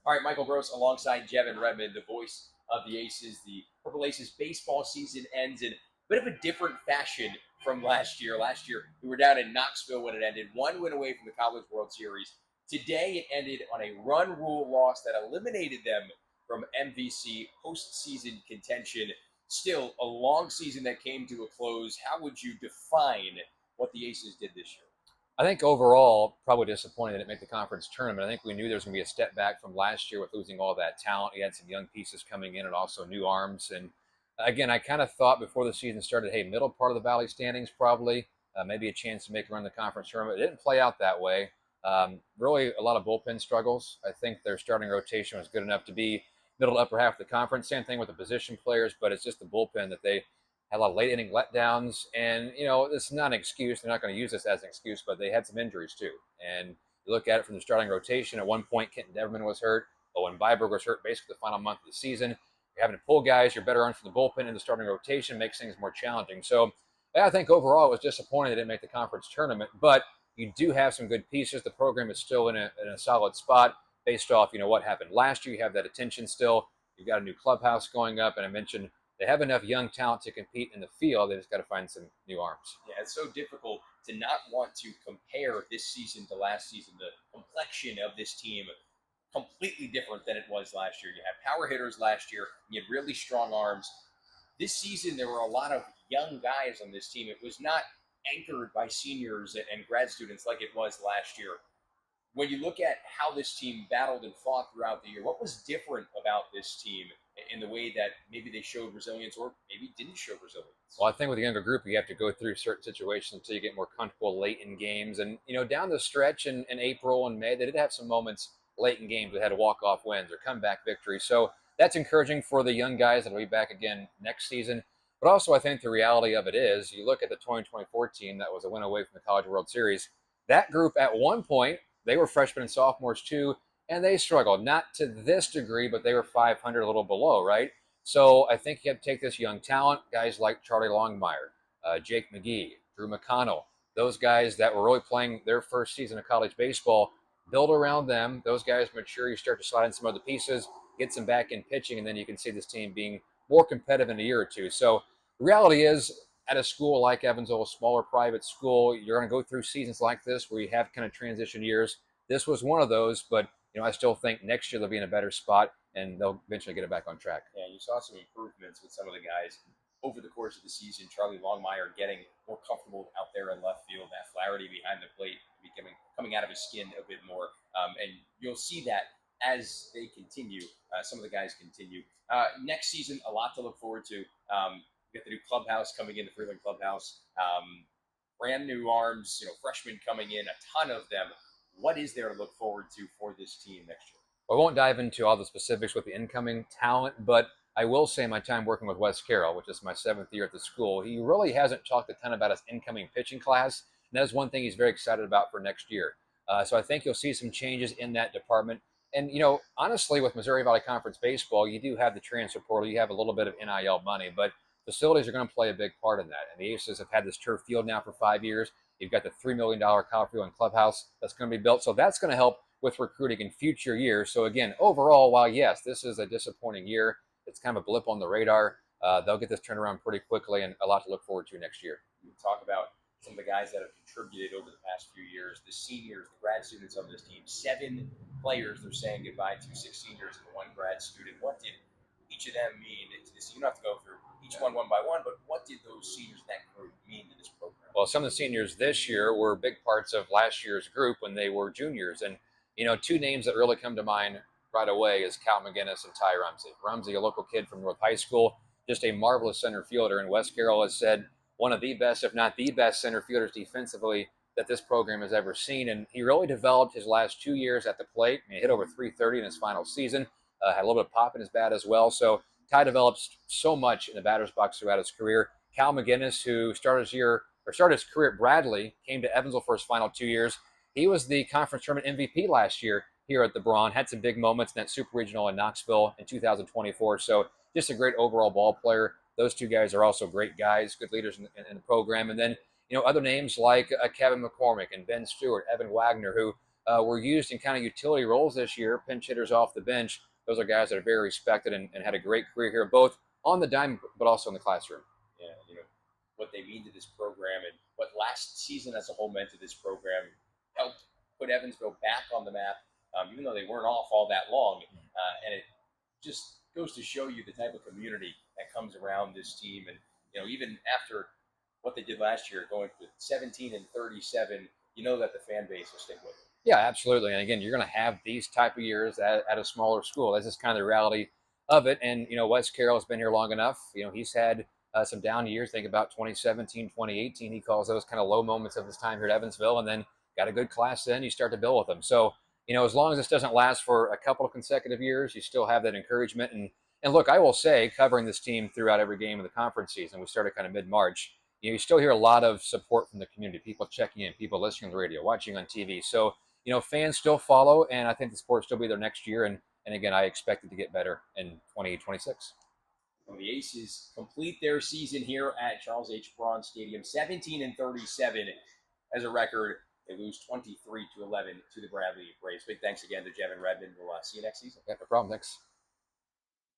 All right, Michael Gross alongside Jevin Redman, the voice of the Aces. The Purple Aces baseball season ends in a bit of a different fashion from last year. Last year, we were down in Knoxville when it ended, one win away from the College World Series. Today, it ended on a run rule loss that eliminated them from MVC postseason contention. Still, a long season that came to a close. How would you define what the Aces did this year? I think overall, probably disappointed that it didn't make the conference tournament. I think we knew there was going to be a step back from last year with losing all that talent. You had some young pieces coming in and also new arms. And again, I kind of thought before the season started, hey, middle part of the Valley standings probably, maybe a chance to make a run in the conference tournament. It didn't play out that way. Really, a lot of bullpen struggles. I think their starting rotation was good enough to be middle to upper half of the conference. Same thing with the position players, but it's just the bullpen that they had a lot of late inning letdowns. And, this is not an excuse. They're not going to use this as an excuse, but they had some injuries too. And you look at it from the starting rotation. At one point, Kenton Deverman was hurt. Owen Byberg was hurt basically the final month of the season. You're having to pull guys, you're better armed from the bullpen in the starting rotation, makes things more challenging. So I think overall it was disappointing they didn't make the conference tournament, but you do have some good pieces. The program is still in a solid spot based off, what happened last year. You have that attention still. You've got a new clubhouse going up, and I mentioned they have enough young talent to compete in the field. They just got to find some new arms. Yeah, it's so difficult to not want to compare this season to last season. The complexion of this team completely different than it was last year. You had power hitters last year. You had really strong arms. This season, there were a lot of young guys on this team. It was not anchored by seniors and grad students like it was last year. When you look at how this team battled and fought throughout the year, what was different about this team in the way that maybe they showed resilience or maybe didn't show resilience? Well, I think with a younger group, you have to go through certain situations until you get more comfortable late in games. And, down the stretch in April and May, they did have some moments late in games that had walk-off wins or comeback victories. So that's encouraging for the young guys that will be back again next season. But also, I think the reality of it is you look at the 2024 team that was a win away from the College World Series. That group at one point, they were freshmen and sophomores too, and they struggled. Not to this degree, but they were 500, a little below, right? So I think you have to take this young talent, guys like Charlie Longmire, Jake McGee, Drew McConnell, those guys that were really playing their first season of college baseball, build around them. Those guys mature. You start to slide in some other pieces, get some back end pitching, and then you can see this team being more competitive in a year or two. So the reality is, at a school like Evansville, a smaller private school, you're going to go through seasons like this where you have kind of transition years. This was one of those, but I still think next year they'll be in a better spot and they'll eventually get it back on track. Yeah, you saw some improvements with some of the guys over the course of the season. Charlie Longmire getting more comfortable out there in left field, that clarity behind the plate coming out of his skin a bit more, and you'll see that as they continue. Some of the guys continue next season. A lot to look forward to. You got the new clubhouse coming in, the Freeland clubhouse. Brand new arms, freshmen coming in, a ton of them. What is there to look forward to for this team next year? Well, I won't dive into all the specifics with the incoming talent, but I will say my time working with Wes Carroll, which is my 7th year at the school, he really hasn't talked a ton about his incoming pitching class. And that is one thing he's very excited about for next year. So I think you'll see some changes in that department. And, honestly, with Missouri Valley Conference baseball, you do have the transfer portal. You have a little bit of NIL money, but facilities are going to play a big part in that. And the Aces have had this turf field now for 5 years. You've got the $3 million Kyle Freeland clubhouse that's going to be built. So that's going to help with recruiting in future years. So again, overall, while yes, this is a disappointing year, it's kind of a blip on the radar. They'll get this turned around pretty quickly and a lot to look forward to next year. We talk about some of the guys that have contributed over the past few years, the seniors, the grad students on this team. 7 players they're saying goodbye to, 6 seniors and 1 grad student. What did each of them mean to this? You don't have to go through each one by one, but what did those seniors, that group, mean to this program? Well, some of the seniors this year were big parts of last year's group when they were juniors. And 2 names that really come to mind right away is Cal McGinnis and Ty Rumsey. Rumsey, a local kid from North High School, just a marvelous center fielder. And Wes Carroll has said one of the best, if not the best, center fielders defensively that this program has ever seen. And he really developed his last 2 years at the plate. He hit over 330 in his final season, had a little bit of pop in his bat as well. So Ty develops so much in the batter's box throughout his career. Cal McGinnis, who started his career at Bradley, came to Evansville for his final 2 years. He was the conference tournament MVP last year here at the Braun, had some big moments in that super regional in Knoxville in 2024. So just a great overall ball player. Those 2 guys are also great guys, good leaders in the program. And then, other names like Kevin McCormick and Ben Stewart, Evan Wagner, who were used in kind of utility roles this year, pinch hitters off the bench. Those are guys that are very respected and had a great career here, both on the dime but also in the classroom. Yeah, what they mean to this program and what last season as a whole meant to this program helped put Evansville back on the map, even though they weren't off all that long. And it just goes to show you the type of community that comes around this team. And even after what they did last year, going to 17-37, that the fan base will stick with it. Yeah, absolutely. And again, you're going to have these type of years at a smaller school. That's just kind of the reality of it. And Wes Carroll has been here long enough. He's had some down years. Think about 2017, 2018. He calls those kind of low moments of his time here at Evansville, and then got a good class. Then you start to build with them. So as long as this doesn't last for a couple of consecutive years, you still have that encouragement. And look, I will say, covering this team throughout every game of the conference season, we started kind of mid-March. You still hear a lot of support from the community, people checking in, people listening on the radio, watching on TV. So fans still follow, and I think the sport will still be there next year. And again, I expect it to get better in 2026. Well, the Aces complete their season here at Charles H. Braun Stadium, 17-37 as a record. They lose 23-11 to the Bradley Braves. Big thanks again to Jevin Redman. We'll see you next season. Yeah, no problem. Thanks.